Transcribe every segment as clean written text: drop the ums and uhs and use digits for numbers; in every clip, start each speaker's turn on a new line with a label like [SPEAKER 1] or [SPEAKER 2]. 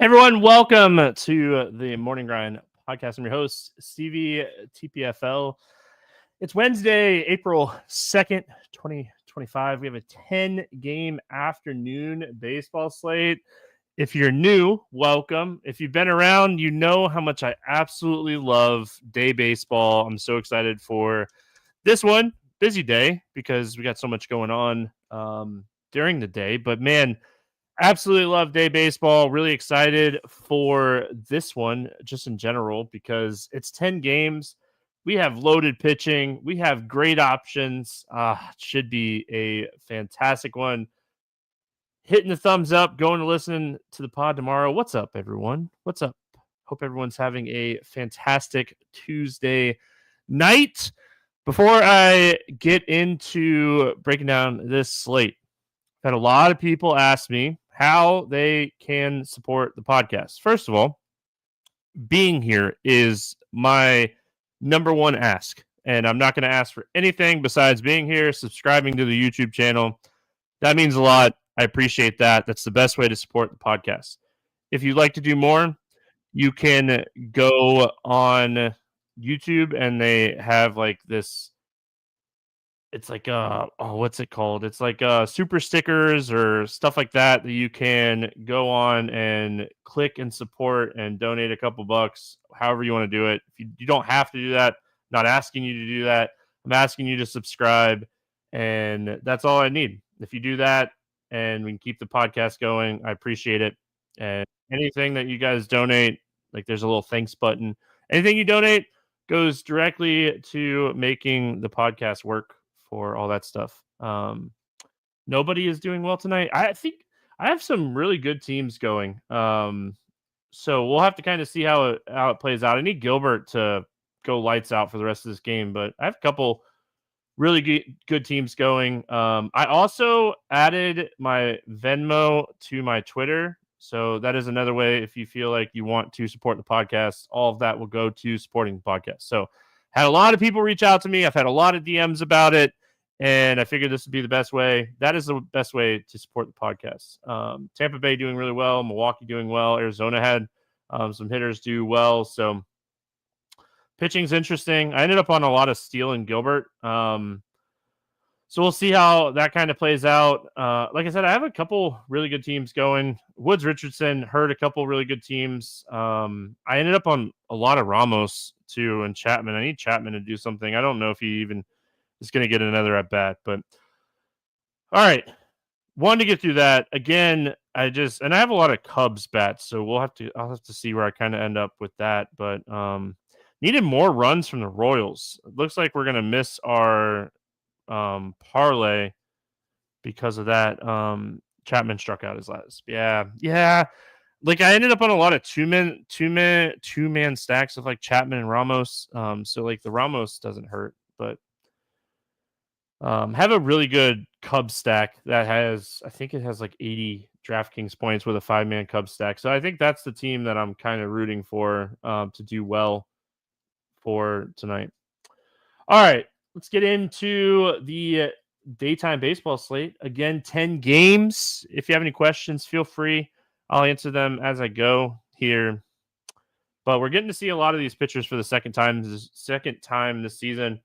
[SPEAKER 1] Everyone, welcome to the Morning Grind podcast. I'm your host, Stevietpfl. It's Wednesday, April 2nd, 2025. We have a 10-game afternoon baseball slate. If you're new, welcome. If you've been around, you know how much I absolutely love day baseball. I'm so excited for this one. Busy day because we got so much going on during the day. But man, absolutely love day baseball. Really excited for this one just in general because it's 10 games. We have loaded pitching. We have great options. Should be a fantastic one. Hitting the thumbs up, going to listen to the pod tomorrow. What's up, everyone? What's up? Hope everyone's having a fantastic Tuesday night. Before I get into breaking down this slate, I've had a lot of people ask me how they can support the podcast. First of all, being here is my number one ask, and I'm not going to ask for anything besides being here, subscribing to the YouTube channel. That means a lot. I appreciate that. That's the best way to support the podcast. If you'd like to do more, you can go on YouTube, and they have like this. It's like what's it called? It's like super stickers or stuff like that you can go on and click and support and donate a couple bucks, however you want to do it. If you don't have to do that, I'm not asking you to do that. I'm asking you to subscribe, and that's all I need. If you do that and we can keep the podcast going, I appreciate it. And anything that you guys donate, like there's a little thanks button. Anything you donate goes directly to making the podcast work for all that stuff. Nobody is doing well tonight. I think I have some really good teams going. So we'll have to kind of see how it plays out. I need Gilbert to go lights out for the rest of this game, but I have a couple really good teams going. I also added my Venmo to my Twitter. So that is another way if you feel like you want to support the podcast, all of that will go to supporting the podcast. So had a lot of people reach out to me. I've had a lot of DMs about it, and I figured this would be the best way. That is the best way to support the podcast. Tampa Bay doing really well. Milwaukee doing well. Arizona had some hitters do well. So pitching's interesting. I ended up on a lot of Steele and Gilbert. So we'll see how that kind of plays out. Like I said, I have a couple really good teams going. Woods Richardson hurt a couple really good teams. I ended up on a lot of Ramos too and Chapman. I need Chapman to do something. I don't know if he even is going to get another at bat, but all right. Wanted to get through that again. I have a lot of Cubs bats, so I'll have to see where I kind of end up with that. But needed more runs from the Royals. It looks like we're going to miss our parlay because of that. Chapman struck out his last. Yeah. Like I ended up on a lot of two-man stacks of like Chapman and Ramos. So like the Ramos doesn't hurt, but have a really good Cubs stack that I think it has like 80 DraftKings points with a 5-man Cubs stack. So I think that's the team that I'm kind of rooting for to do well for tonight. All right, let's get into the daytime baseball slate. Again, 10 games. If you have any questions, feel free. I'll answer them as I go here. But we're getting to see a lot of these pitchers for the second time this season.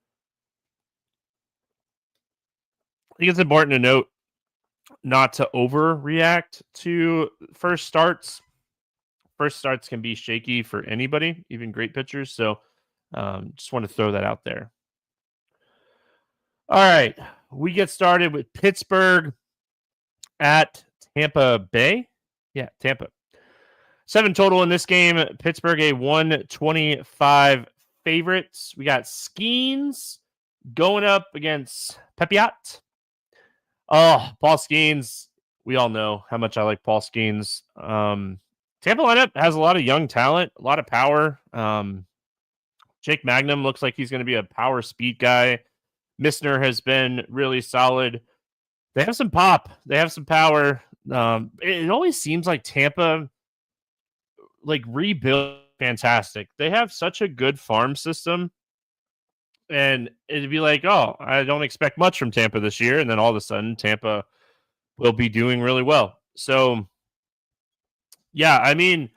[SPEAKER 1] I think it's important to note not to overreact to first starts. First starts can be shaky for anybody, even great pitchers. So just want to throw that out there. All right, we get started with Pittsburgh at Tampa Bay. Yeah, Tampa. 7 total in this game. Pittsburgh a 125 favorites. We got Skeens going up against Pepiot. Oh, Paul Skeens. We all know how much I like Paul Skeens. Tampa lineup has a lot of young talent, a lot of power. Jake Magnum looks like he's going to be a power speed guy. Missner has been really solid. They have some pop. They have some power. It always seems like Tampa like rebuild fantastic. They have such a good farm system. And it'd be like, oh, I don't expect much from Tampa this year. And then all of a sudden, Tampa will be doing really well. So Yeah, I mean,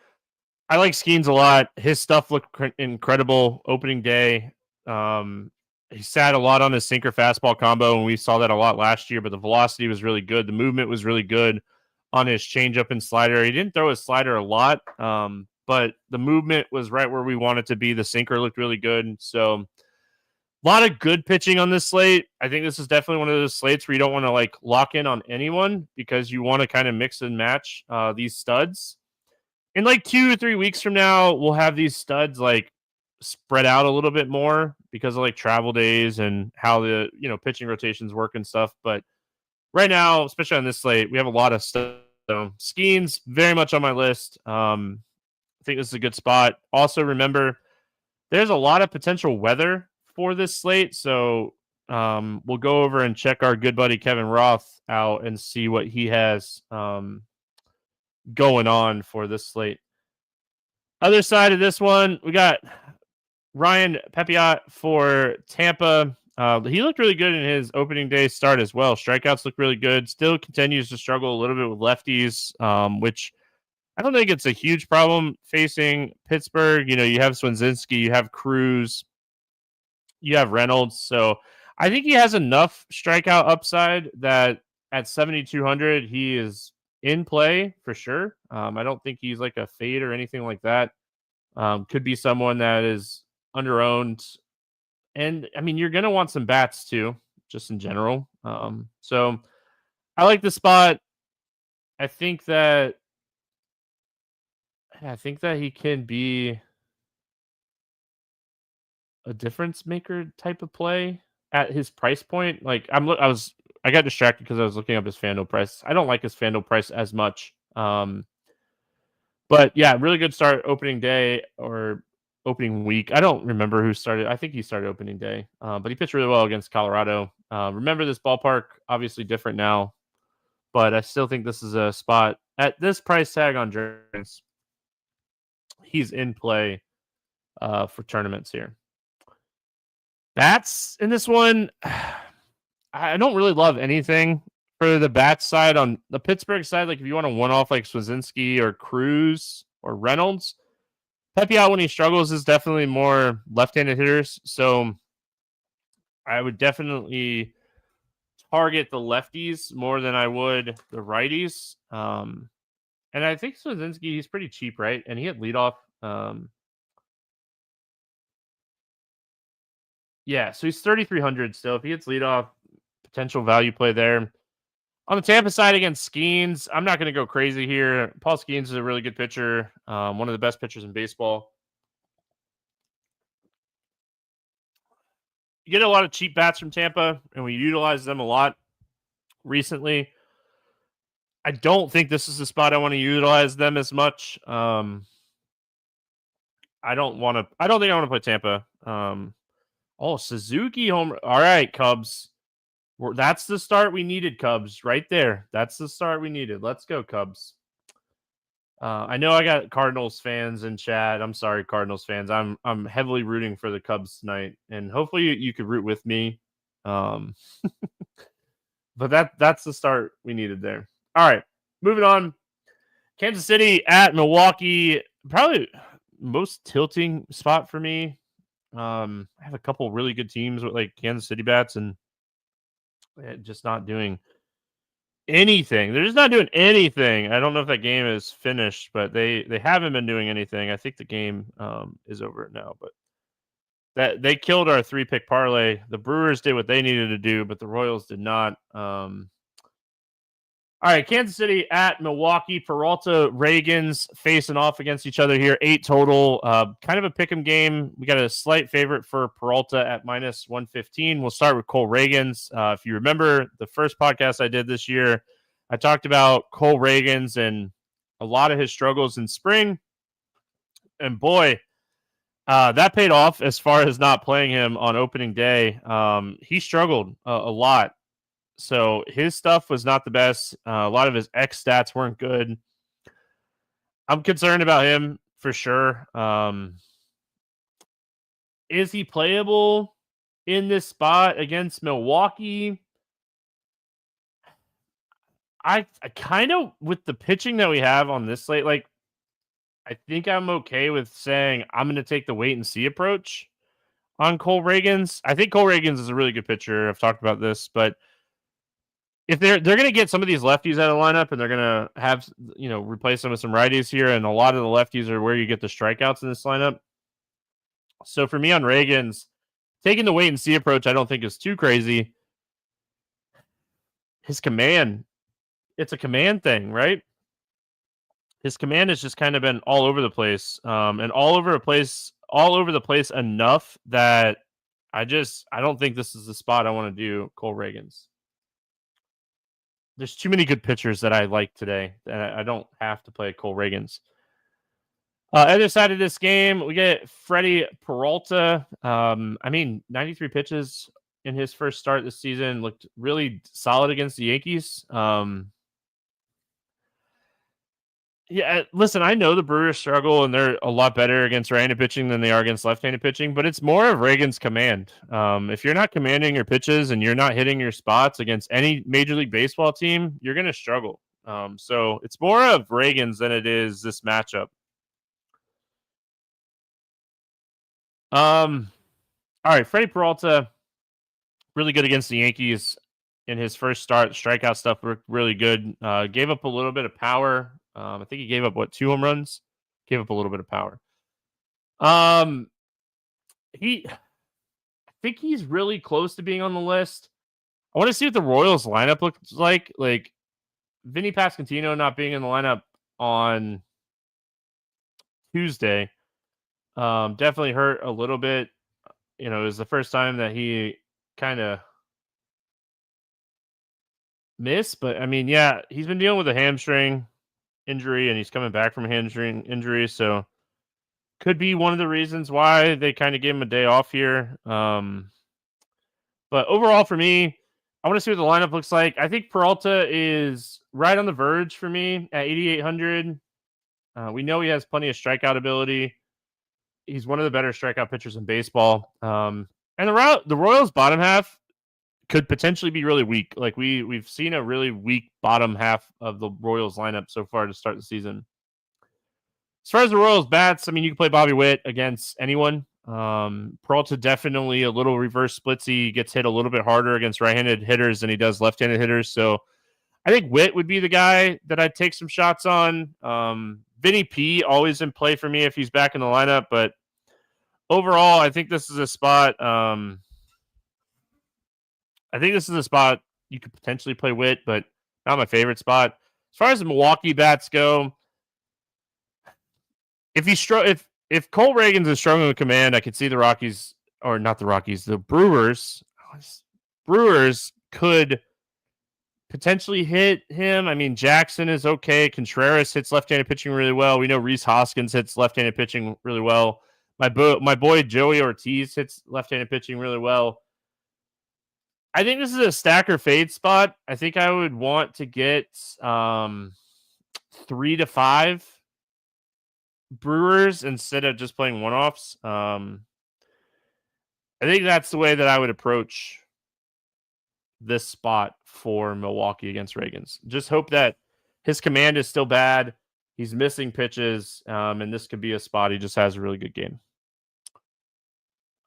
[SPEAKER 1] I like Skeens a lot. His stuff looked incredible opening day. He sat a lot on his sinker fastball combo, and we saw that a lot last year. But the velocity was really good. The movement was really good on his changeup and slider. He didn't throw his slider a lot, but the movement was right where we want it to be. The sinker looked really good. So a lot of good pitching on this slate. I think this is definitely one of those slates where you don't want to like lock in on anyone because you want to kind of mix and match these studs. In like 2 or 3 weeks from now, we'll have these studs like spread out a little bit more because of like travel days and how the pitching rotations work and stuff. But right now, especially on this slate, we have a lot of stuff. So Skeens very much on my list. I think this is a good spot. Also, remember there's a lot of potential weather for this slate, so we'll go over and check our good buddy Kevin Roth out and see what he has going on for this slate. Other side of this one, we got Ryan Pepiot for Tampa. He looked really good in his opening day start as well. Strikeouts look really good. Still continues to struggle a little bit with lefties, which I don't think it's a huge problem facing Pittsburgh. You have Swinzinski, you have Cruz, you have Reynolds. So I think he has enough strikeout upside that at 7,200, he is in play for sure. I don't think he's like a fade or anything like that. Could be someone that is underowned. And I mean, you're going to want some bats too, just in general. So I like the spot. I think that he can be a difference maker type of play at his price point. Like I got distracted because I was looking up his FanDuel price. I don't like his FanDuel price as much. But yeah, really good start opening day or opening week. I don't remember who started. I think he started opening day, but he pitched really well against Colorado. Remember, this ballpark obviously different now, but I still think this is a spot at this price tag on Jones. He's in play for tournaments here. Bats in this one, I don't really love anything for the bats side. On the Pittsburgh side, like if you want to one-off like Swinzinski or Cruz or Reynolds, Pepiot when he struggles is definitely more left-handed hitters. So I would definitely target the lefties more than I would the righties. And I think Swinzinski, he's pretty cheap, right? And he had leadoff. Yeah, so he's 3,300 still. If he gets leadoff, potential value play there. On the Tampa side against Skeens, I'm not going to go crazy here. Paul Skeens is a really good pitcher, one of the best pitchers in baseball. You get a lot of cheap bats from Tampa, and we utilize them a lot recently. I don't think this is the spot I want to utilize them as much. I don't think I want to play Tampa. Suzuki home. All right, Cubs. That's the start we needed, Cubs, right there. That's the start we needed. Let's go, Cubs. I know I got Cardinals fans in chat. I'm sorry, Cardinals fans. I'm heavily rooting for the Cubs tonight, and hopefully you could root with me. But that's the start we needed there. All right, moving on. Kansas City at Milwaukee, probably most tilting spot for me. I have a couple really good teams with like Kansas City bats and just not doing anything. They're just not doing anything. I don't know if that game is finished, but they haven't been doing anything. I think the game is over now, but that they killed our 3-pick parlay. The Brewers did what they needed to do, but the Royals did not. All right, Kansas City at Milwaukee. Peralta, Reagans facing off against each other here. 8 total. Kind of a pick'em game. We got a slight favorite for Peralta at minus 115. We'll start with Cole Reagans. If you remember the first podcast I did this year, I talked about Cole Reagans and a lot of his struggles in spring. And boy, that paid off as far as not playing him on opening day. He struggled a lot. So his stuff was not the best. A lot of his X stats weren't good. I'm concerned about him for sure. Is he playable in this spot against Milwaukee? I kind of, with the pitching that we have on this slate, like I think I'm okay with saying I'm going to take the wait and see approach on Cole Reagans. I think Cole Reagans is a really good pitcher. I've talked about this, but if they're going to get some of these lefties out of the lineup and they're going to have, replace them with some righties here, and a lot of the lefties are where you get the strikeouts in this lineup. So for me on Reagans, taking the wait and see approach, I don't think is too crazy. His command, it's a command thing, right? His command has just kind of been all over the place, and all over the place enough that I don't think this is the spot I want to do Cole Reagans. There's too many good pitchers that I like today, and I don't have to play Cole Reagans. Other side of this game, we get Freddie Peralta. 93 pitches in his first start this season, looked really solid against the Yankees. Listen, I know the Brewers struggle, and they're a lot better against right-handed pitching than they are against left-handed pitching, but it's more of Reagan's command. If you're not commanding your pitches and you're not hitting your spots against any Major League Baseball team, you're going to struggle. So it's more of Reagan's than it is this matchup. All right, Freddie Peralta, really good against the Yankees in his first start. Strikeout stuff worked really good. Gave up a little bit of power. I think he gave up 2 home runs. Gave up a little bit of power. I think he's really close to being on the list. I want to see what the Royals lineup looks like. Like Vinny Pasquantino not being in the lineup on Tuesday definitely hurt a little bit. It was the first time that he kind of missed, but he's been dealing with a hamstring injury and he's coming back from a hamstring injury, so could be one of the reasons why they kind of gave him a day off here. But overall for me, I want to see what the lineup looks like. I think Peralta is right on the verge for me at 8,800. We know he has plenty of strikeout ability. He's one of the better strikeout pitchers in baseball. And the Royals bottom half could potentially be really weak. Like we've seen a really weak bottom half of the Royals lineup so far to start the season. As far as the Royals bats, you can play Bobby Witt against anyone. Peralta definitely a little reverse splitsy, gets hit a little bit harder against right-handed hitters than he does left-handed hitters. So I think Witt would be the guy that I'd take some shots on. Vinny P always in play for me if he's back in the lineup, but overall, I think this is a spot. You could potentially play Witt, but not my favorite spot. As far as the Milwaukee bats go, if Cole Reagans is struggling with command, I could see the Brewers. Brewers could potentially hit him. Jackson is okay. Contreras hits left-handed pitching really well. We know Rhys Hoskins hits left-handed pitching really well. My boy Joey Ortiz hits left-handed pitching really well. I think this is a stack or fade spot. I think I would want to get 3 to 5 Brewers instead of just playing one-offs. I think that's the way that I would approach this spot for Milwaukee against Reagans. Just hope that his command is still bad. He's missing pitches, and this could be a spot. He just has a really good game.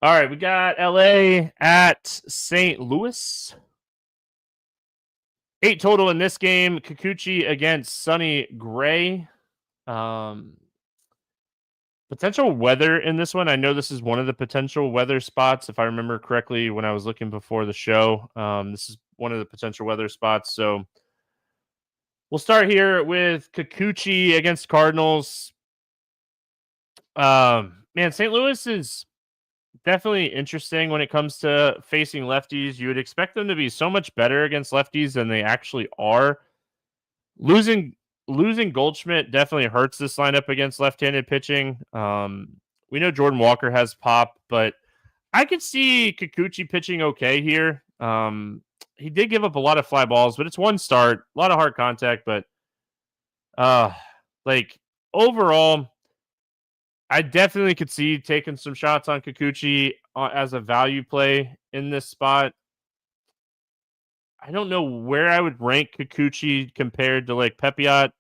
[SPEAKER 1] All right, we got LA at St. Louis. 8 total in this game. Kikuchi against Sonny Gray. Potential weather in this one. I know this is one of the potential weather spots. If I remember correctly, when I was looking before the show, this is one of the potential weather spots. So we'll start here with Kikuchi against Cardinals. St. Louis is definitely interesting when it comes to facing lefties. You would expect them to be so much better against lefties than they actually are. Losing Goldschmidt definitely hurts this lineup against left-handed pitching. We know Jordan Walker has pop, but I could see Kikuchi pitching okay here. He did give up a lot of fly balls, but it's one start, a lot of hard contact, but overall, I definitely could see taking some shots on Kikuchi as a value play in this spot. I don't know where I would rank Kikuchi compared to Pepiot,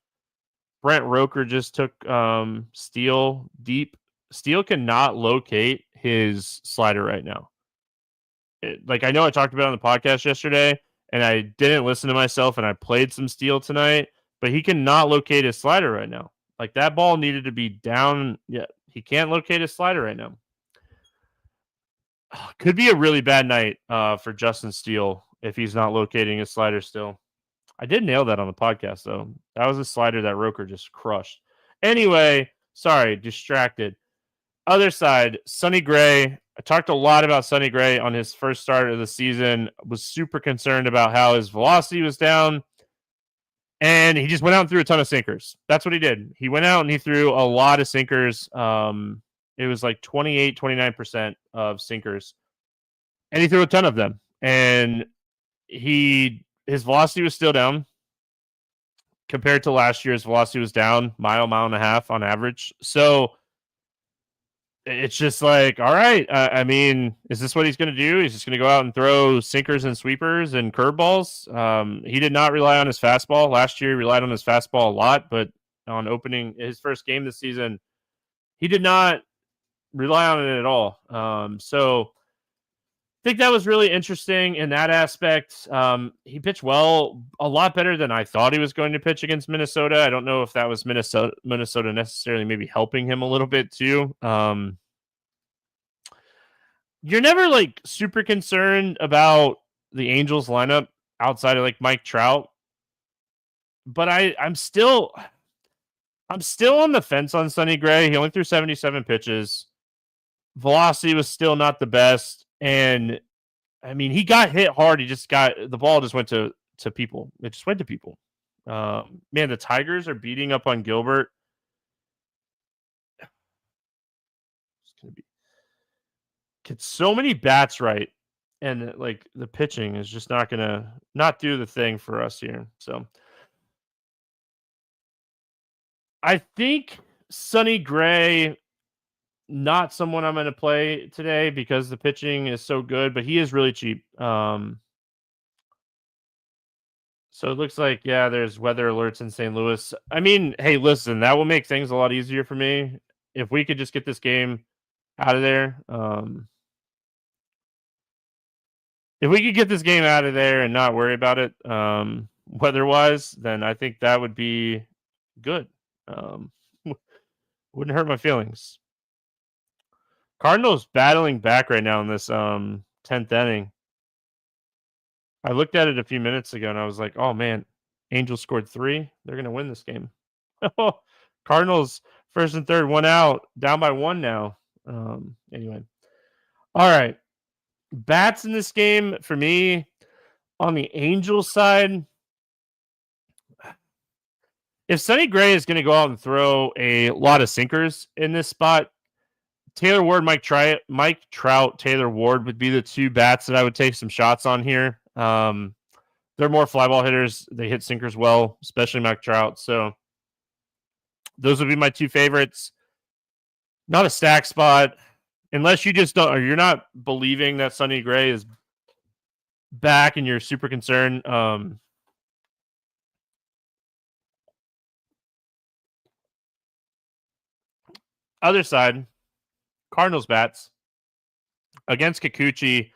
[SPEAKER 1] Brent Roker just took Steele deep. Steele cannot locate his slider right now. I know I talked about it on the podcast yesterday, and I didn't listen to myself, and I played some Steele tonight, but he cannot locate his slider right now. Like, that ball needed to be down. Yeah, he can't locate his slider right now. Could be a really bad night for Justin Steele if he's not locating his slider still. I did nail that on the podcast, though. That was a slider that Roker just crushed. Anyway, sorry, distracted. Other side, Sonny Gray. I talked a lot about Sonny Gray on his first start of the season. Was super concerned about how his velocity was down. And he just went out and threw a ton of sinkers. That's what he did. He went out and he threw a lot of sinkers. It was like 28, 29% of sinkers. And he threw a ton of them. And his velocity was still down. Compared to last year, his velocity was down mile and a half on average. So it's just like, all right. I mean, is this what he's going to do? He's just going to go out and throw sinkers and sweepers and curveballs. He did not rely on his fastball. Last year, he relied on his fastball a lot, but on opening his first game this season, he did not rely on it at all. So I think that was really interesting in that aspect. He pitched well, a lot better than I thought he was going to pitch against Minnesota. I don't know if that was Minnesota necessarily maybe helping him a little bit too. You're never like super concerned about the Angels lineup outside of like Mike Trout, but I'm still on the fence on Sonny Gray. He only threw 77 pitches. Velocity was still not the best. And I mean, he got hit hard. The ball just went to people. It just went to people. Man, the Tigers are beating up on Gilbert. It's going to get so many bats right. And like the pitching is just not going to not do the thing for us here. So I think Sonny Gray, not someone I'm going to play today because the pitching is so good, but he is really cheap. So it looks like, yeah, there's weather alerts in St. Louis. I mean, hey, listen, that will make things a lot easier for me if we could just get this game out of there. If we could get this game out of there and not worry about it weather-wise, then I think that would be good. Wouldn't hurt my feelings. Cardinals battling back right now in this 10th inning. I looked at it a few minutes ago and I was like, oh man, Angels scored 3. They're going to win this game. Cardinals first and third, 1 out, down by 1 now. Anyway. All right. Bats in this game for me on the Angels side. If Sonny Gray is going to go out and throw a lot of sinkers in this spot, Taylor Ward, Mike Trout, Taylor Ward would be the two bats that I would take some shots on here. They're more fly ball hitters. They hit sinkers well, especially Mike Trout. So those would be my two favorites. Not a stack spot. Unless you just don't, or you're not believing that Sonny Gray is back and you're super concerned. Other side, Cardinals bats against Kikuchi.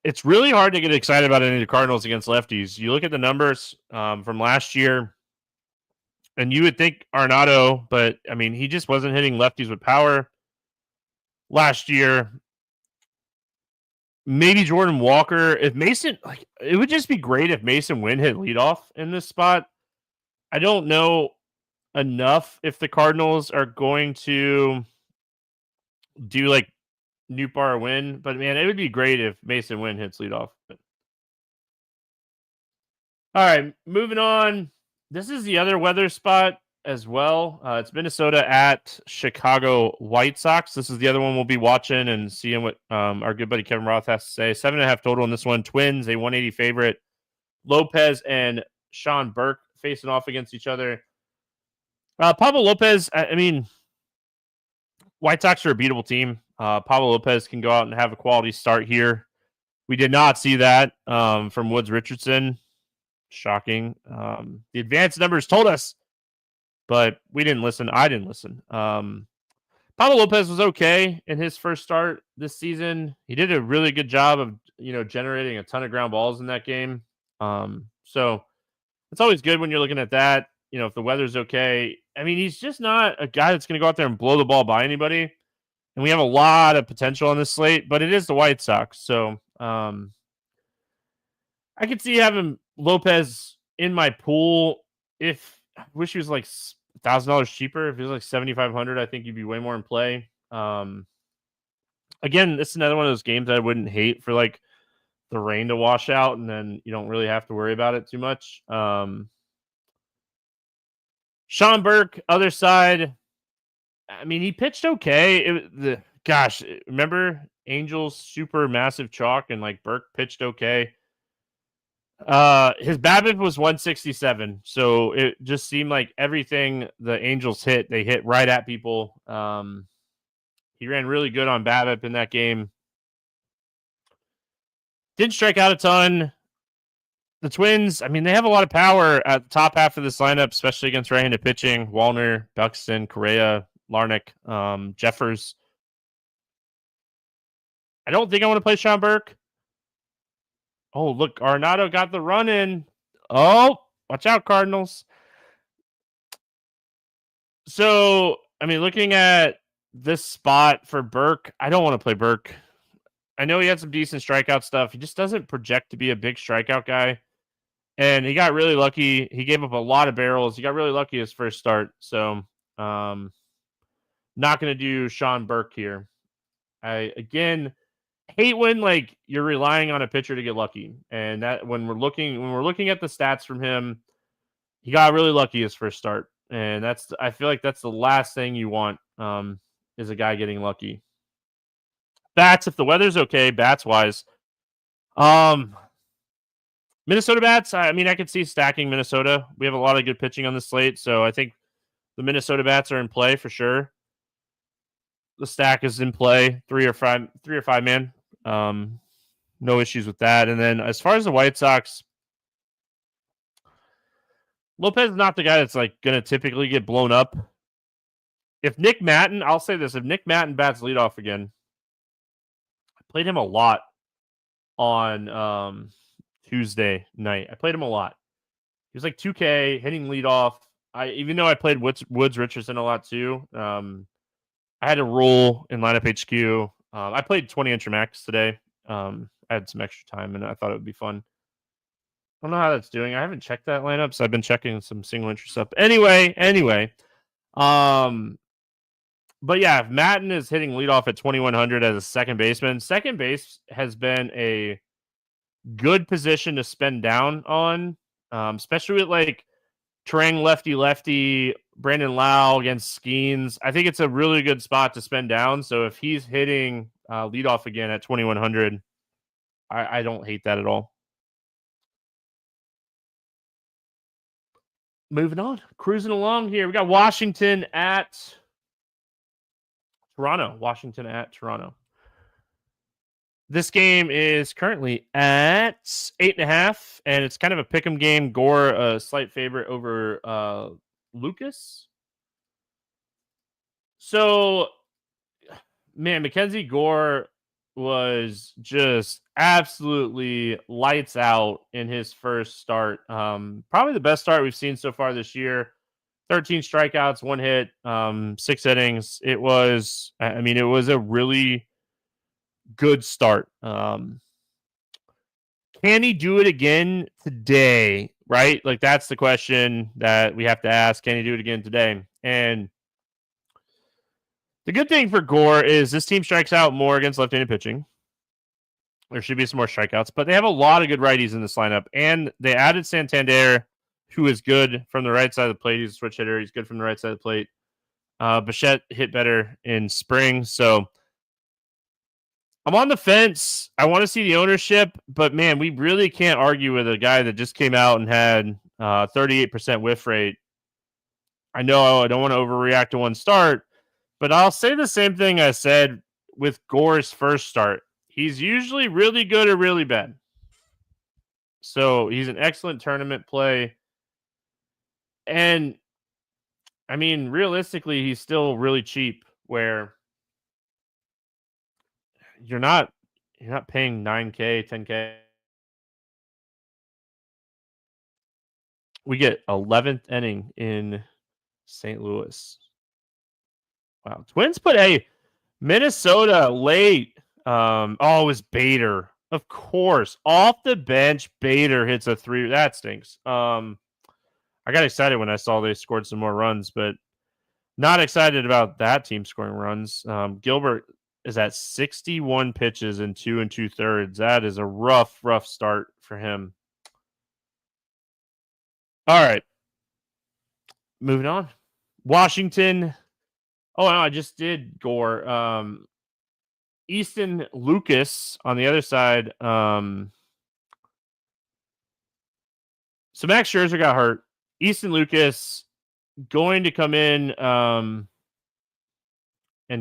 [SPEAKER 1] It's really hard to get excited about any of the Cardinals against lefties. You look at the numbers from last year, and you would think Arenado, but I mean, he just wasn't hitting lefties with power last year. Maybe Jordan Walker. If Mason, like, it would just be great if Mason Wynn hit leadoff in this spot. I don't know enough if the Cardinals are going to do like Nootbaar Win, but man, it would be great if Mason Wynn hits leadoff. All right, moving on. This is the other weather spot as well. It's Minnesota at Chicago White Sox. This is the other one we'll be watching and seeing what our good buddy Kevin Roth has to say. 7.5 total in this one. Twins, a 180 favorite. Lopez and Sean Burke facing off against each other. Pablo Lopez, I mean, White Sox are a beatable team. Pablo Lopez can go out and have a quality start here. We did not see that from Woods Richardson. Shocking. The advanced numbers told us, but we didn't listen. I didn't listen. Pablo Lopez was okay in his first start this season. He did a really good job of, generating a ton of ground balls in that game. So it's always good when you're looking at that. If the weather's okay. I mean, he's just not a guy that's going to go out there and blow the ball by anybody. And we have a lot of potential on this slate, but it is the White Sox. So I could see having Lopez in my pool. I wish he was like $1,000 cheaper. If he was like $7,500, I think you'd be way more in play. Again, this is another one of those games I wouldn't hate for like the rain to wash out, and then you don't really have to worry about it too much. Sean Burke, other side. I mean, he pitched okay. Remember Angels super massive chalk, and like Burke pitched okay. His BABIP was 167, so it just seemed like everything the Angels hit, they hit right at people. He ran really good on BABIP in that game. Didn't strike out a ton. The Twins, I mean, they have a lot of power at the top half of this lineup, especially against right-handed pitching. Wallner, Buxton, Correa, Larnach, Jeffers. I don't think I want to play Sean Burke. Oh, look, Arenado got the run in. Oh, watch out, Cardinals. So, I mean, looking at this spot for Burke, I don't want to play Burke. I know he had some decent strikeout stuff. He just doesn't project to be a big strikeout guy. And he got really lucky. He gave up a lot of barrels. He got really lucky his first start. So, not going to do Sean Burke here. I hate when like you're relying on a pitcher to get lucky. And that when we're looking at the stats from him, he got really lucky his first start. And I feel like that's the last thing you want is a guy getting lucky. Bats, if the weather's okay, bats wise. Minnesota bats, I mean, I could see stacking Minnesota. We have a lot of good pitching on the slate, so I think the Minnesota bats are in play for sure. The stack is in play, three or five man. No issues with that. And then as far as the White Sox, Lopez is not the guy that's like going to typically get blown up. If Nick Matten, I'll say this, if Nick Matten bats leadoff again, I played him a lot on Tuesday night. I played him a lot. He was like 2K hitting leadoff. Even though I played Woods Richardson a lot too. I had a rule in lineup HQ. I played 20 inch max today. I had some extra time and I thought it would be fun. I don't know how that's doing. I haven't checked that lineup, so I've been checking some single entry stuff. Anyway. But yeah, if Matten is hitting leadoff at 2,100 as a second baseman, second base has been a good position to spend down on, especially with like Trang lefty, Brandon Lau against Skeens. I think it's a really good spot to spend down. So if he's hitting leadoff again at 2,100, I don't hate that at all. Moving on, cruising along here. We got Washington at Toronto. This game is currently at 8.5, and it's kind of a pick'em game. Gore, a slight favorite over Lucas. So, man, Mackenzie Gore was just absolutely lights out in his first start. Probably the best start we've seen so far this year. 13 strikeouts, 1 hit, 6 innings. It was a really good start. Can he do it again today? Right? Like, that's the question that we have to ask. Can he do it again today? And the good thing for Gore is this team strikes out more against left-handed pitching. There should be some more strikeouts, but they have a lot of good righties in this lineup. And they added Santander, who is good from the right side of the plate. He's a switch hitter. He's good from the right side of the plate. Bichette hit better in spring. So I'm on the fence. I want to see the ownership, but man, we really can't argue with a guy that just came out and had 38% whiff rate. I know I don't want to overreact to one start, but I'll say the same thing I said with Gore's first start. He's usually really good or really bad. So he's an excellent tournament play. And I mean, realistically, he's still really cheap where you're not paying 9K, 10K. We get 11th inning in St. Louis. Wow. Twins put a Minnesota late. It was Bader. Of course. Off the bench, Bader hits a 3. That stinks. I got excited when I saw they scored some more runs, but not excited about that team scoring runs. Gilbert is at 61 pitches in 2 2/3. That is a rough start for him. All right. Moving on. Washington. Oh, no, I just did Gore. Easton Lucas on the other side. So Max Scherzer got hurt. Easton Lucas going to come in and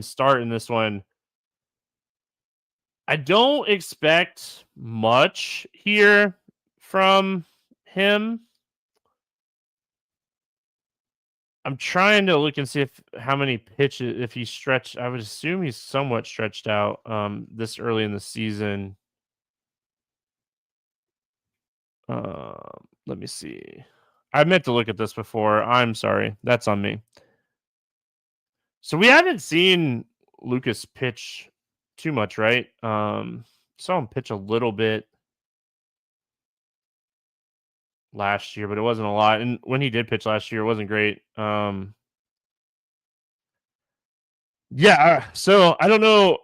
[SPEAKER 1] start in this one. I don't expect much here from him. I'm trying to look and see how many pitches, if he's stretched. I would assume he's somewhat stretched out this early in the season. Let me see. I meant to look at this before. I'm sorry. That's on me. So we haven't seen Lucas pitch too much, right? Saw him pitch a little bit last year, but it wasn't a lot. And when he did pitch last year, it wasn't great. So I don't know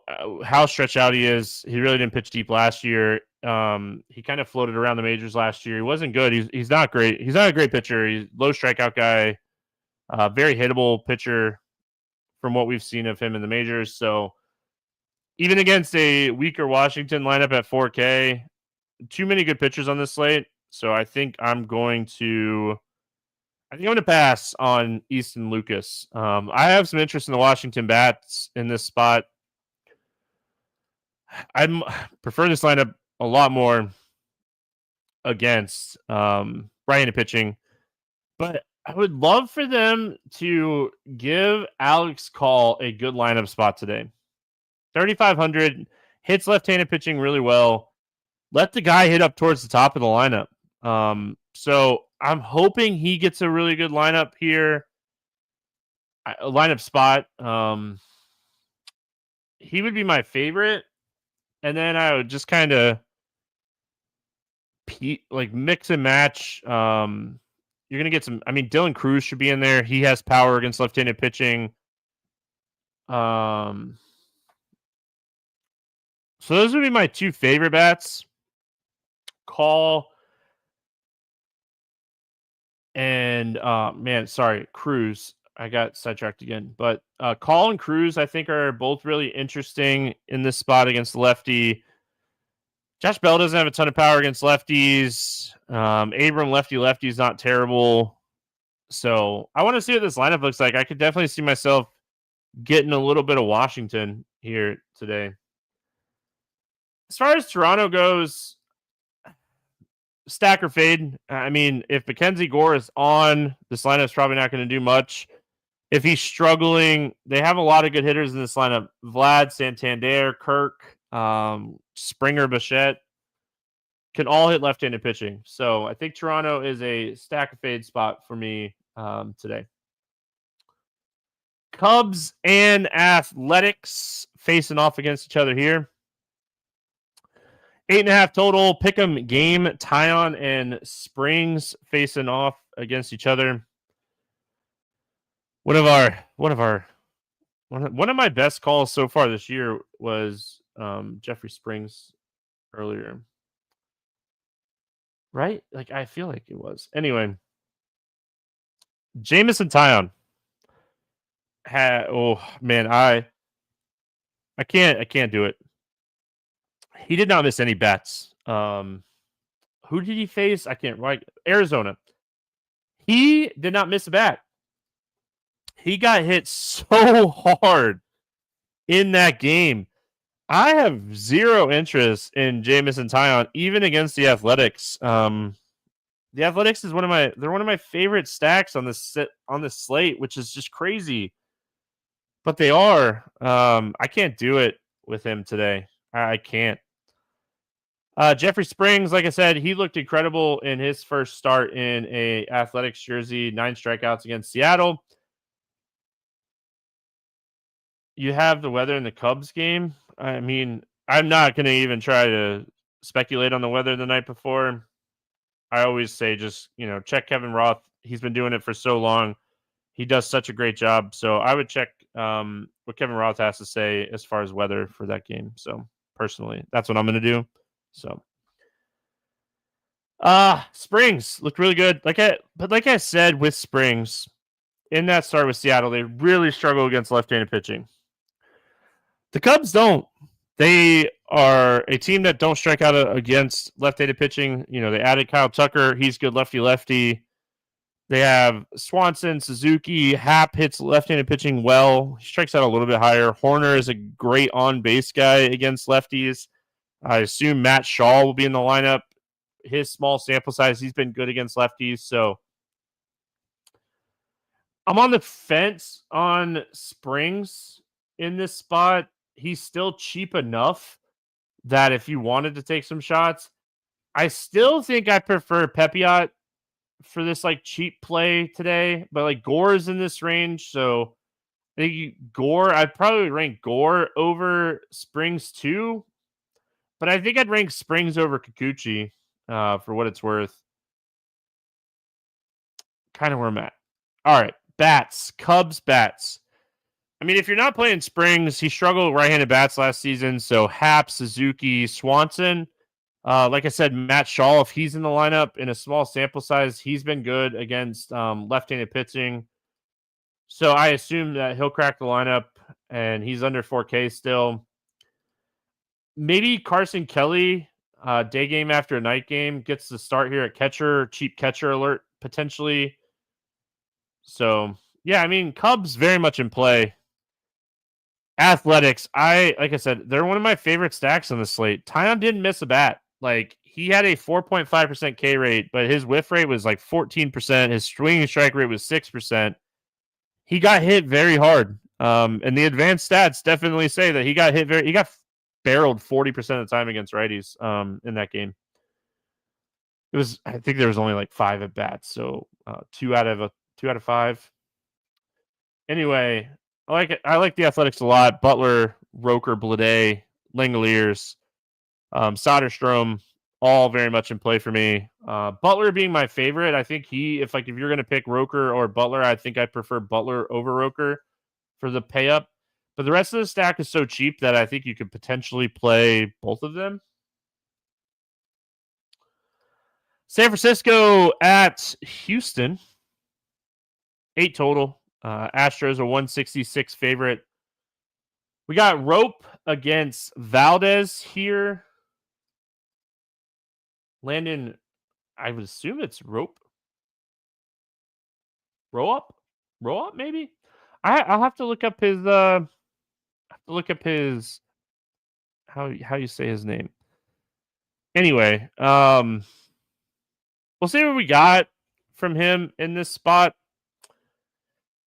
[SPEAKER 1] how stretched out he is. He really didn't pitch deep last year. He kind of floated around the majors last year. He wasn't good. He's not great. He's not a great pitcher. He's a low strikeout guy. Very hittable pitcher from what we've seen of him in the majors. So even against a weaker Washington lineup at 4K, too many good pitchers on this slate. So I think I'm going to pass on Easton Lucas. I have some interest in the Washington bats in this spot. I prefer this lineup a lot more against right-handed pitching, but I would love for them to give Alex Call a good lineup spot today. 3,500, hits left-handed pitching really well. Let the guy hit up towards the top of the lineup. So I'm hoping he gets a really good lineup here, a lineup spot. He would be my favorite, and then I would just kind of mix and match. You're gonna get some. I mean, Dylan Cruz should be in there. He has power against left-handed pitching. So those would be my two favorite bats. Call and Cruz. I got sidetracked again. But Call and Cruz, I think, are both really interesting in this spot against the lefty. Josh Bell doesn't have a ton of power against lefties. Abram lefty is not terrible. So I want to see what this lineup looks like. I could definitely see myself getting a little bit of Washington here today. As far as Toronto goes, stack or fade. I mean, if Mackenzie Gore is on, this lineup's probably not going to do much. If he's struggling, they have a lot of good hitters in this lineup. Vlad, Santander, Kirk, Springer, Bichette can all hit left-handed pitching. So I think Toronto is a stack or fade spot for me today. Cubs and Athletics facing off against each other here. 8.5 total. Pick'em game. Tyon and Springs facing off against each other. One of my best calls so far this year was Jeffrey Springs earlier. Right? Like, I feel like it was. Anyway, Jamison Tyon. I can't do it. He did not miss any bats. Who did he face? I can't. Right, Arizona. He did not miss a bat. He got hit so hard in that game. I have zero interest in Jamison Tyon, even against the Athletics. The Athletics is one of my favorite stacks on this slate, which is just crazy. But they are. I can't do it with him today. I can't. Jeffrey Springs, like I said, he looked incredible in his first start in a Athletics jersey. 9 strikeouts against Seattle. You have the weather in the Cubs game. I mean, I'm not going to even try to speculate on the weather the night before. I always say just, check Kevin Roth. He's been doing it for so long. He does such a great job. So I would check what Kevin Roth has to say as far as weather for that game. So personally, that's what I'm going to do. So Springs looked really good. Like I said with Springs, in that start with Seattle, they really struggle against left-handed pitching. The Cubs don't. They are a team that don't strike out against left-handed pitching. They added Kyle Tucker. He's good lefty-lefty. They have Swanson, Suzuki. Happ hits left-handed pitching well. He strikes out a little bit higher. Horner is a great on-base guy against lefties. I assume Matt Shaw will be in the lineup. His small sample size, he's been good against lefties. So I'm on the fence on Springs in this spot. He's still cheap enough that if you wanted to take some shots, I still think I prefer Pepiot for this cheap play today. But Gore's in this range, so I think Gore, I'd probably rank Gore over Springs too. But I think I'd rank Springs over Kikuchi for what it's worth. Kind of where I'm at. All right, bats. Cubs bats. I mean, if you're not playing Springs, he struggled with right-handed bats last season. So Happ, Suzuki, Swanson. Like I said, Matt Shaw, if he's in the lineup in a small sample size, he's been good against left-handed pitching. So I assume that he'll crack the lineup, and he's under 4K still. Maybe Carson Kelly, day game after night game, gets the start here at catcher, cheap catcher alert potentially. So, yeah, I mean, Cubs very much in play. Athletics, like I said, they're one of my favorite stacks on the slate. Tyon didn't miss a bat. He had a 4.5% K rate, but his whiff rate was 14%. His swinging strike rate was 6%. He got hit very hard. And the advanced stats definitely say that he got barreled 40% of the time against righties in that game. I think there was only 5 at bats, so 2 out of 5. Anyway, I like it. I like the Athletics a lot. Butler, Roker, Blade, Langoliers, Soderstrom, all very much in play for me. Butler being my favorite. I think if you're going to pick Roker or Butler, I think I prefer Butler over Roker for the pay up. But the rest of the stack is so cheap that I think you could potentially play both of them. San Francisco at Houston. 8 total. Astros are 166 favorite. We got Rope against Valdez here. Landon, I would assume it's Rope. Row up, maybe. I'll have to look up his. How you say his name. Anyway, we'll see what we got from him in this spot.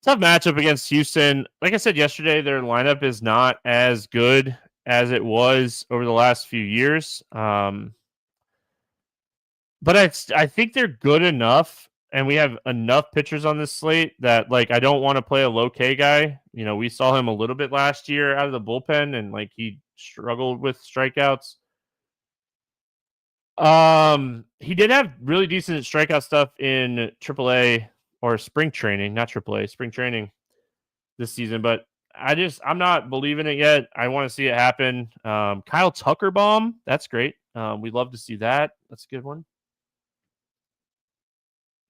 [SPEAKER 1] Tough matchup against Houston. Like I said yesterday, their lineup is not as good as it was over the last few years. But I think they're good enough, and we have enough pitchers on this slate that I don't want to play a low K guy. We saw him a little bit last year out of the bullpen, and he struggled with strikeouts. He did have really decent strikeout stuff in AAA or spring training, not AAA, spring training this season, but I'm not believing it yet. I want to see it happen. Kyle Tucker bomb, that's great. We'd love to see that. That's a good one.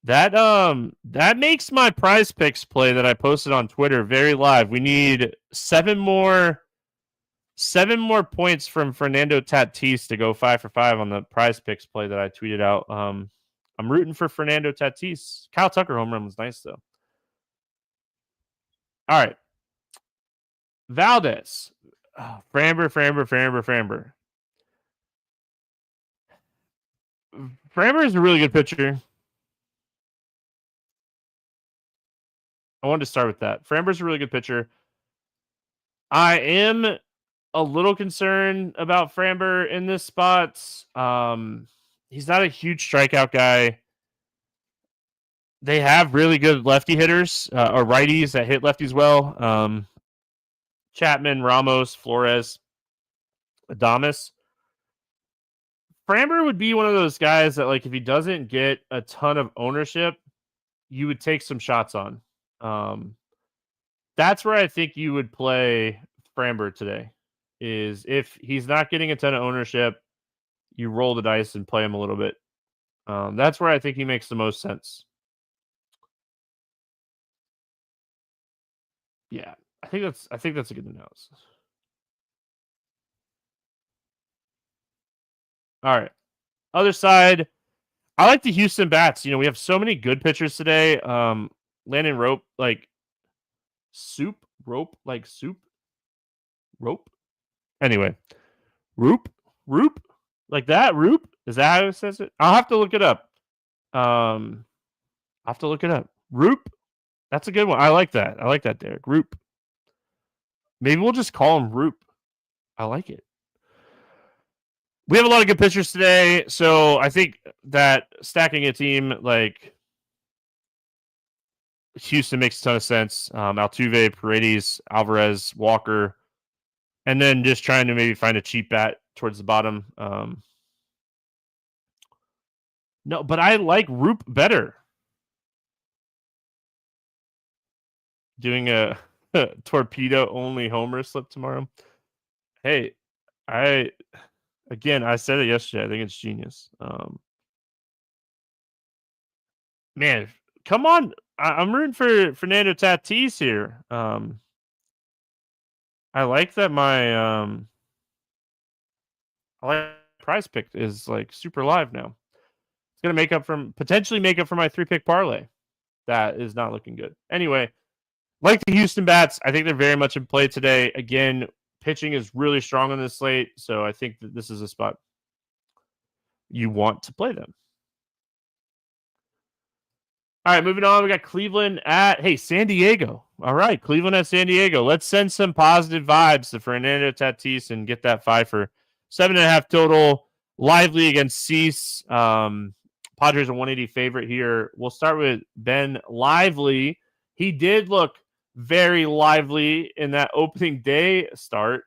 [SPEAKER 1] That makes my prize picks play that I posted on Twitter very live. We need 7 more points from Fernando Tatis to go 5 for 5 on the prize picks play that I tweeted out. I'm rooting for Fernando Tatis. Kyle Tucker home run was nice, though. All right. Valdez. Framber. Framber is a really good pitcher. I wanted to start with that. Framber's a really good pitcher. I am a little concerned about Framber in this spot. He's not a huge strikeout guy. They have really good lefty hitters or righties that hit lefties well. Chapman, Ramos, Flores, Adames. Framber would be one of those guys that, like, if he doesn't get a ton of ownership, you would take some shots on. That's where I think you would play Framber today. Is if he's not getting a ton of ownership, you roll the dice and play him a little bit. That's where I think he makes the most sense. Yeah, I think that's a good analysis. All right, other side. I like the Houston Bats. We have so many good pitchers today. Landon Rope, like rope. Anyway, Roop, like that. Roop, is that how it says it? I'll have to look it up. Roop, that's a good one. I like that, Derek. Roop. Maybe we'll just call him Roop. I like it. We have a lot of good pitchers today, so I think that stacking a team like Houston makes a ton of sense. Altuve, Paredes, Alvarez, Walker, and then just trying to maybe find a cheap bat towards the bottom. No, but I like Roop better. Doing a torpedo only homer slip tomorrow. Hey, I said it yesterday. I think it's genius. Man, come on. I'm rooting for Fernando Tatis here. I like that my prize pick is like super live now. It's gonna potentially make up for my 3-pick parlay. That is not looking good. Anyway, like the Houston Bats, I think they're very much in play today. Again, pitching is really strong on this slate, so I think that this is a spot you want to play them. All right, moving on. We got Cleveland at San Diego. All right, Cleveland at San Diego. Let's send some positive vibes to Fernando Tatis and get that 5 for 7.5 total. Lively against Cease. Padres a 180 favorite here. We'll start with Ben Lively. He did look very lively in that opening day start.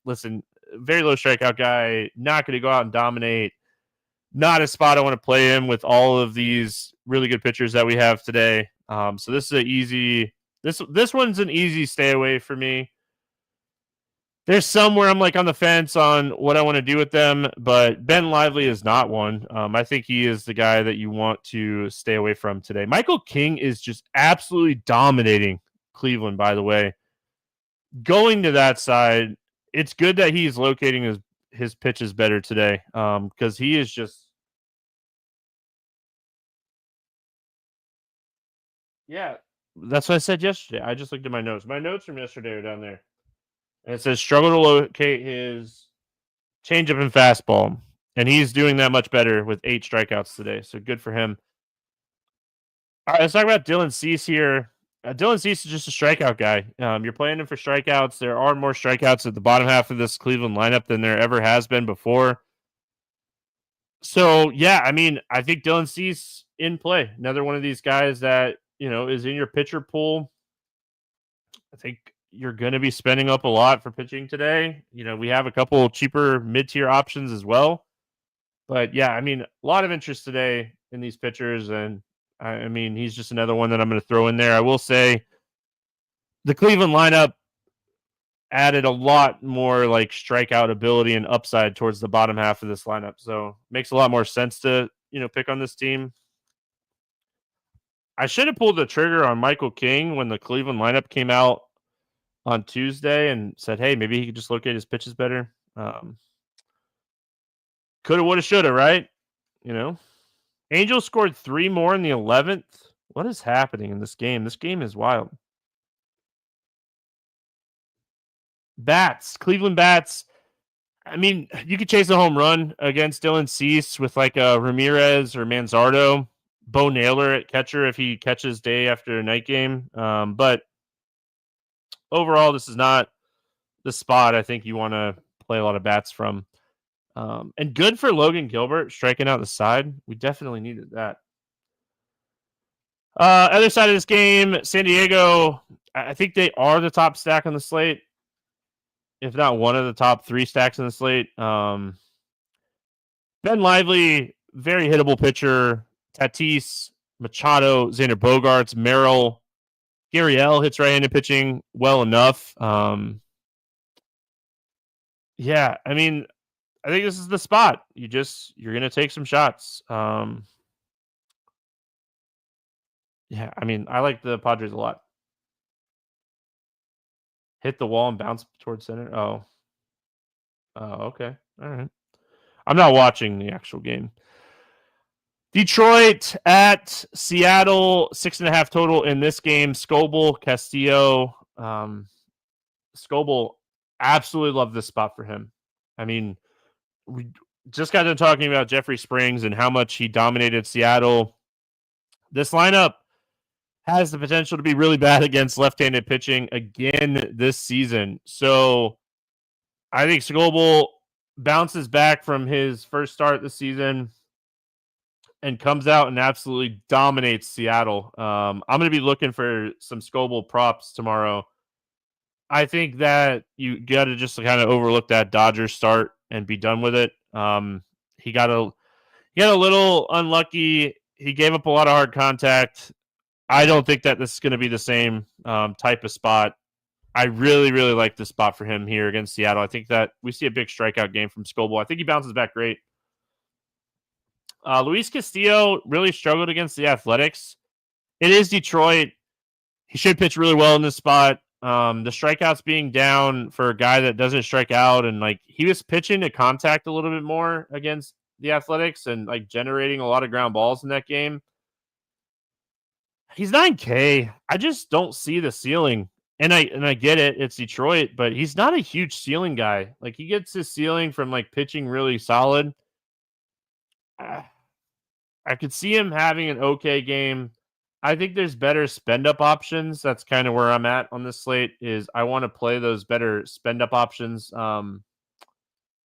[SPEAKER 1] Listen, very low strikeout guy. Not going to go out and dominate. Not a spot I want to play him with all of these really good pitchers that we have today. So this is an easy. This one's an easy stay away for me. There's some where I'm like on the fence on what I want to do with them, but Ben Lively is not one. I think he is the guy that you want to stay away from today. Michael King is just absolutely dominating Cleveland, by the way. Going to that side, it's good that he's locating his pitches better today, because he is just. Yeah, that's what I said yesterday. I just looked at my notes. My notes from yesterday are down there. And it says struggle to locate his changeup and fastball. And he's doing that much better with 8 strikeouts today. So good for him. All right, let's talk about Dylan Cease here. Dylan Cease is just a strikeout guy. You're playing him for strikeouts. There are more strikeouts at the bottom half of this Cleveland lineup than there ever has been before. So, yeah, I mean, I think Dylan Cease in play. Another one of these guys that, is in your pitcher pool. I think you're going to be spending up a lot for pitching today. We have a couple cheaper mid-tier options as well. But, yeah, I mean, a lot of interest today in these pitchers. And, I mean, he's just another one that I'm going to throw in there. I will say the Cleveland lineup added a lot more like strikeout ability and upside towards the bottom half of this lineup. So makes a lot more sense to, pick on this team. I should have pulled the trigger on Michael King when the Cleveland lineup came out on Tuesday and said, hey, maybe he could just locate his pitches better. Coulda, woulda, shoulda, right? Angels scored 3 more in the 11th. What is happening in this game? This game is wild. Bats, Cleveland Bats. I mean, you could chase a home run against Dylan Cease with like a Ramirez or Manzardo, Bo Naylor at catcher if he catches day after a night game. But overall, this is not the spot I think you want to play a lot of bats from. And good for Logan Gilbert striking out the side. We definitely needed that. Other side of this game, San Diego, I think they are the top stack on the slate, if not one of the top 3 stacks on the slate. Ben Lively, very hittable pitcher. Tatis, Machado, Xander Bogaerts, Merrill, Gurriel hits right-handed pitching well enough. Yeah, I mean, I think this is the spot. You're going to take some shots. Yeah, I mean, I like the Padres a lot. Hit the wall and bounce towards center. Oh, okay. All right. I'm not watching the actual game. Detroit at Seattle, 6.5 total in this game. Scoble, Castillo. Scoble, absolutely love this spot for him. I mean, we just got done talking about Jeffrey Springs and how much he dominated Seattle. This lineup has the potential to be really bad against left-handed pitching again this season. So I think Scoble bounces back from his first start this season and comes out and absolutely dominates Seattle. I'm going to be looking for some Scoble props tomorrow. I think that you got to just kind of overlook that Dodgers start and be done with it. He got a little unlucky. He gave up a lot of hard contact. I don't think that this is going to be the same type of spot. I really, really like this spot for him here against Seattle. I think that we see a big strikeout game from Scoble. I think he bounces back great. Luis Castillo really struggled against the Athletics. It is Detroit. He should pitch really well in this spot. The strikeouts being down for a guy that doesn't strike out, and like he was pitching to contact a little bit more against the Athletics and like generating a lot of ground balls in that game. He's 9K. I just don't see the ceiling. And I get it. It's Detroit, but he's not a huge ceiling guy. Like he gets his ceiling from like pitching really solid. I could see him having an okay game. I think there's better spend up options. That's kind of where I'm at on this slate is I want to play those better spend up options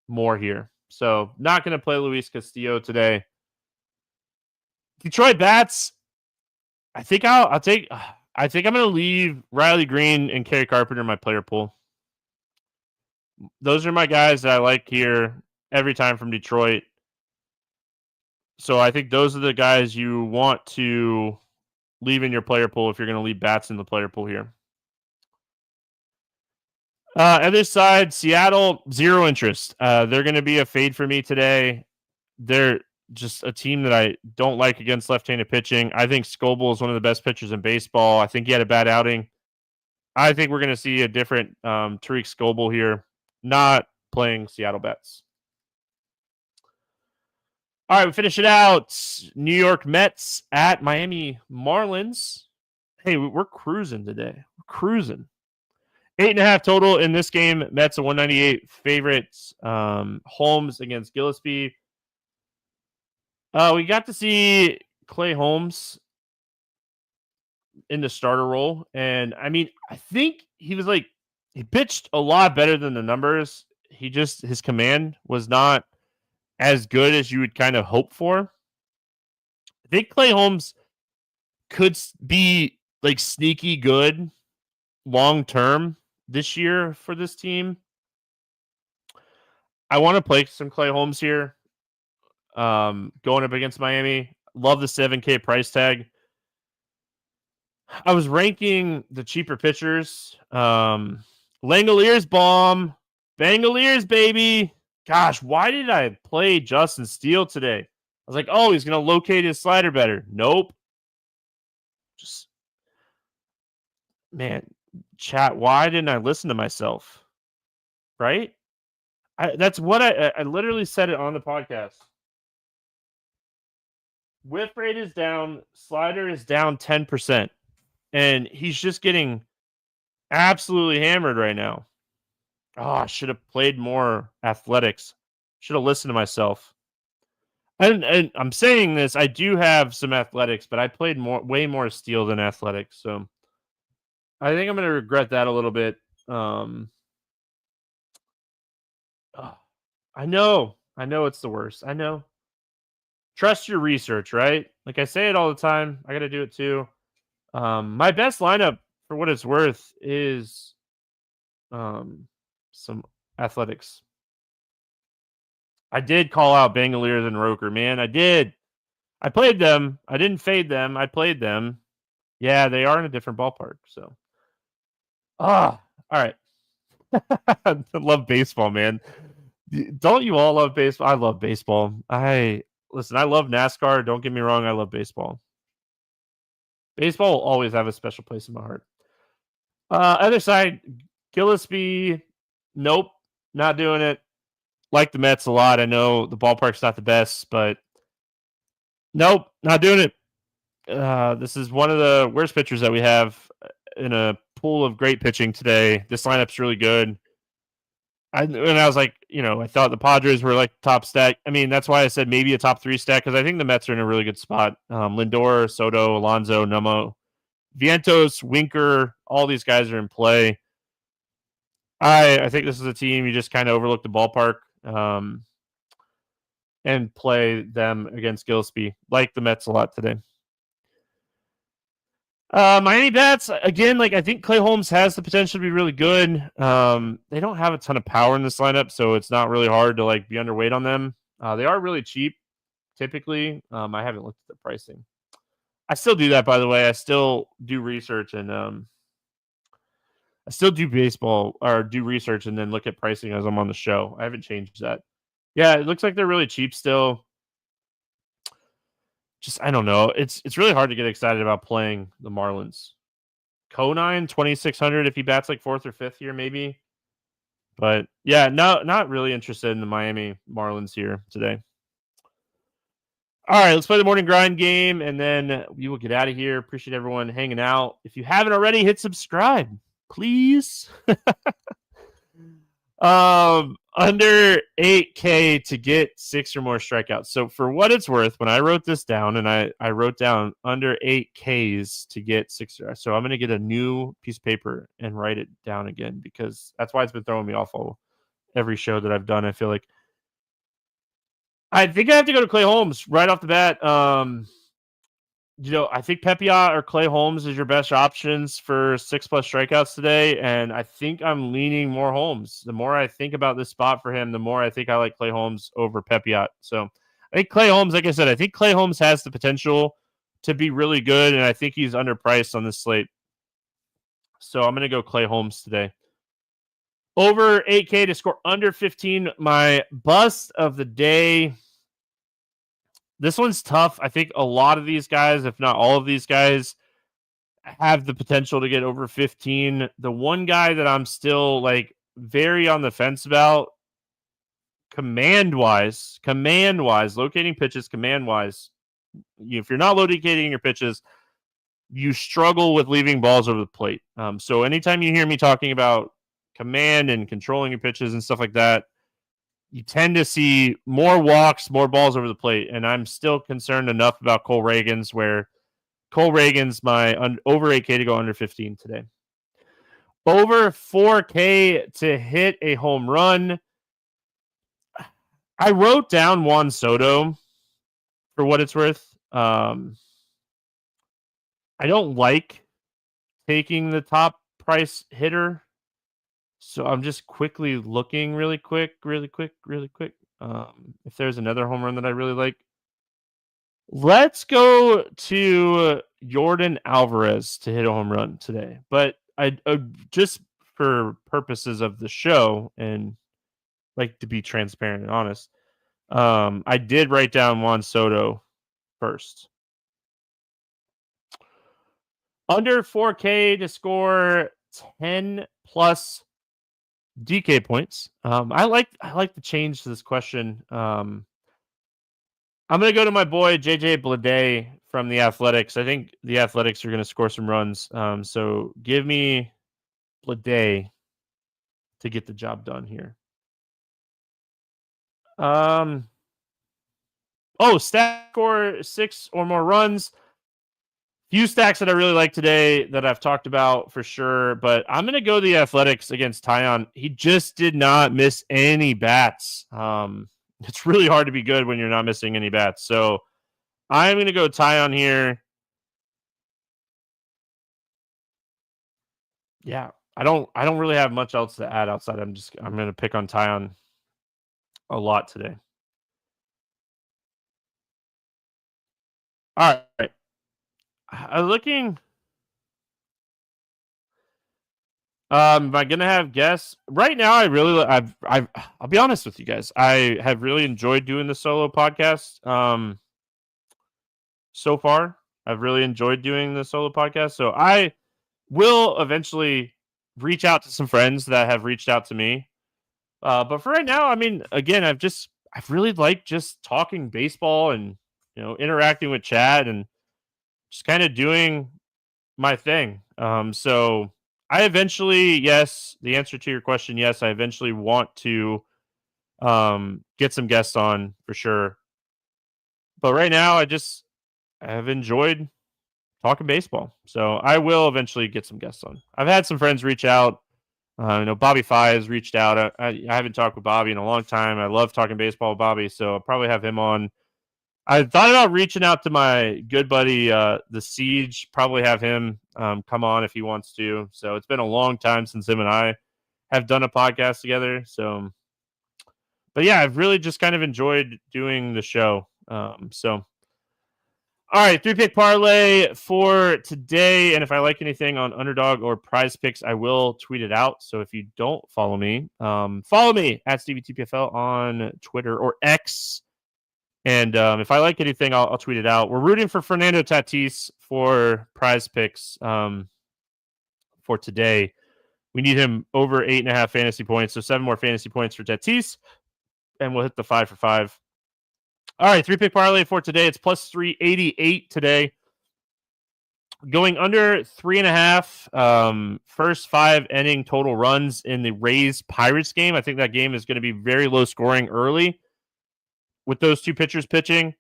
[SPEAKER 1] more here. So not going to play Luis Castillo today. Detroit bats. I think I'm going to leave Riley Green and Kerry Carpenter in my player pool. Those are my guys that I like here every time from Detroit. So I think those are the guys you want to leave in your player pool if you're going to leave bats in the player pool here. Other side, Seattle, zero interest. They're going to be a fade for me today. They're just a team that I don't like against left-handed pitching. I think Scoble is one of the best pitchers in baseball. I think he had a bad outing. I think we're going to see a different Tariq Scoble here, not playing Seattle bets. All right, we finish it out. New York Mets at Miami Marlins. Hey, we're cruising today. We're cruising. 8.5 total in this game. Mets a 198 favorites. Holmes against Gillespie. We got to see Clay Holmes in the starter role. And I mean, I think he pitched a lot better than the numbers. His command was not as good as you would kind of hope for. I think Clay Holmes could be like sneaky good long term this year for this team. I want to play some Clay Holmes here. Going up against Miami. Love the 7K price tag. I was ranking the cheaper pitchers. Langoliers bomb. Bangaliers, baby. Gosh, why did I play Justin Steele today? I was like, oh, he's going to locate his slider better. Nope. Just, man, chat, why didn't I listen to myself? Right? That's what I literally said it on the podcast. Whiff rate is down. Slider is down 10%. And he's just getting absolutely hammered right now. I should have played more athletics. Should have listened to myself. And I'm saying this, I do have some athletics, but I played way more steel than athletics. So I think I'm going to regret that a little bit. I know it's the worst. I know. Trust your research, right? Like I say it all the time. I got to do it too. My best lineup, for what it's worth, is some athletics. I did call out Bangaliers and Roker, man. I did. I played them. I didn't fade them. I played them. Yeah, they are in a different ballpark. So, all right. I love baseball, man. Don't you all love baseball? I love baseball. Listen, I love NASCAR. Don't get me wrong. I love baseball. Baseball will always have a special place in my heart. Other side, Gillespie. Nope, not doing it. Like the Mets a lot. I know the ballpark's not the best, but nope, not doing it. This is one of the worst pitchers that we have in a pool of great pitching today. This lineup's really good. I was like, I thought the Padres were like top stack. I mean, that's why I said maybe a top 3 stack, because I think the Mets are in a really good spot. Lindor, Soto, Alonso, Nomo, Vientos, Winker, all these guys are in play. I think this is a team you just kind of overlook the ballpark and play them against Gillespie, like the Mets a lot today. Miami bats, again, I think Clay Holmes has the potential to be really good. They don't have a ton of power in this lineup, so it's not really hard to be underweight on them. They are really cheap, typically. I haven't looked at the pricing. I still do that, by the way. I still do research and I still do baseball or do research and then look at pricing as I'm on the show. I haven't changed that. Yeah, it looks like they're really cheap still. I don't know. It's really hard to get excited about playing the Marlins. Conine 2,600 if he bats 4th or 5th here, maybe. But yeah, no, not really interested in the Miami Marlins here today. All right, let's play the morning grind game, and then we will get out of here. Appreciate everyone hanging out. If you haven't already, hit subscribe, please. Under 8K to get 6 or more strikeouts. So for what it's worth, when I wrote this down, and I wrote down under 8Ks to get 6. So I'm going to get a new piece of paper and write it down again, because that's why it's been throwing me off every show that I've done. I feel like I think I have to go to Clay Holmes right off the bat. I think Pepiot or Clay Holmes is your best options for 6+ strikeouts today, and I think I'm leaning more Holmes. The more I think about this spot for him, the more I think I like Clay Holmes over Pepiot. So I think Clay Holmes, like I said, I think Clay Holmes has the potential to be really good, and I think he's underpriced on this slate. So I'm going to go Clay Holmes today. Over 8K to score under 15, my bust of the day. This one's tough. I think a lot of these guys, if not all of these guys, have the potential to get over 15. The one guy that I'm still very on the fence about, command-wise, locating pitches, command-wise, if you're not locating your pitches, you struggle with leaving balls over the plate. So anytime you hear me talking about command and controlling your pitches and stuff like that, you tend to see more walks, more balls over the plate. And I'm still concerned enough about Cole Reagans, where Cole Reagans, my over 8K to go under 15 today. Over 4K to hit a home run. I wrote down Juan Soto for what it's worth. I don't like taking the top price hitter. So I'm just quickly looking really quick. If there's another home run that I really like. Let's go to Jordan Alvarez to hit a home run today. But I just for purposes of the show and to be transparent and honest, I did write down Juan Soto first. Under 4K to score 10+ DK points. I like the change to this question. I'm going to go to my boy JJ Bleday from the Athletics. I think the Athletics are going to score some runs. So give me Bleday to get the job done here. Stack score 6 or more runs. Few stacks that I really like today that I've talked about for sure, but I'm going to go the Athletics against Tyon. He just did not miss any bats. It's really hard to be good when you're not missing any bats. So I'm going to go Tyon here. Yeah, I don't really have much else to add outside. I'm going to pick on Tyon a lot today. All right. Looking. Am I gonna have guests right now? I'll be honest with you guys. I have really enjoyed doing the solo podcast. So far, I've really enjoyed doing the solo podcast. So I will eventually reach out to some friends that have reached out to me. But for right now, I mean, again, I've really liked just talking baseball and interacting with Chad and just kind of doing my thing. So I eventually, yes, the answer to your question, yes, I eventually want to get some guests on for sure. But right now, I have enjoyed talking baseball. So I will eventually get some guests on. I've had some friends reach out. Bobby Fi has reached out. I haven't talked with Bobby in a long time. I love talking baseball with Bobby, so I'll probably have him on. I thought about reaching out to my good buddy, the Siege, probably have him come on if he wants to. So it's been a long time since him and I have done a podcast together. So, but yeah, I've really just kind of enjoyed doing the show. All right, 3-pick parlay for today. And if I like anything on Underdog or Prize Picks, I will tweet it out. So if you don't follow me at Stevietpfl on Twitter or X. And if I like anything, I'll tweet it out. We're rooting for Fernando Tatis for Prize Picks for today. We need him over 8.5 fantasy points. So 7 more fantasy points for Tatis. And we'll hit the 5 for 5. All right, 3-pick parlay for today. It's plus 388 today. Going under 3.5 first 5 inning total runs in the Rays Pirates game. I think that game is going to be very low scoring early with those two pitchers pitching.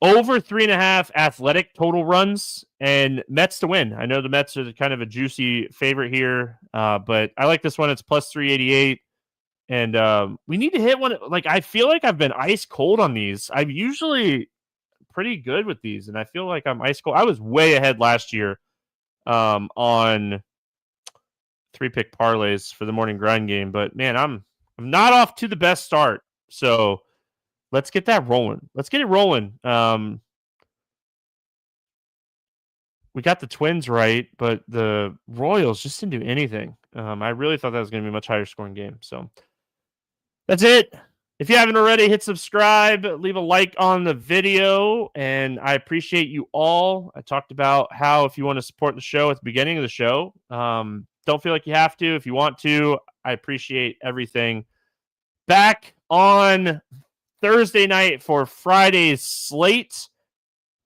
[SPEAKER 1] Over 3.5 Athletic total runs and Mets to win. I know the Mets are kind of a juicy favorite here, but I like this one. It's plus 388. And we need to hit one. Like, I feel like I've been ice cold on these. I'm usually pretty good with these, and I feel like I'm ice cold. I was way ahead last year on 3-pick parlays for the morning grind game, but man, I'm not off to the best start. So let's get that rolling. Let's get it rolling. We got the Twins right, but the Royals just didn't do anything. I really thought that was going to be a much higher scoring game. So that's it. If you haven't already, hit subscribe, leave a like on the video, and I appreciate you all. I talked about how if you want to support the show at the beginning of the show, don't feel like you have to. If you want to, I appreciate everything. Back on Thursday night for Friday's slate.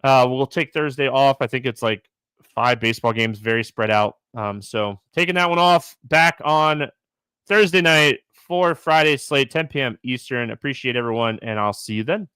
[SPEAKER 1] We'll take Thursday off. I think it's like 5 baseball games, very spread out. So taking that one off. Back on Thursday night for Friday's slate, 10 p.m. Eastern. Appreciate everyone, and I'll see you then.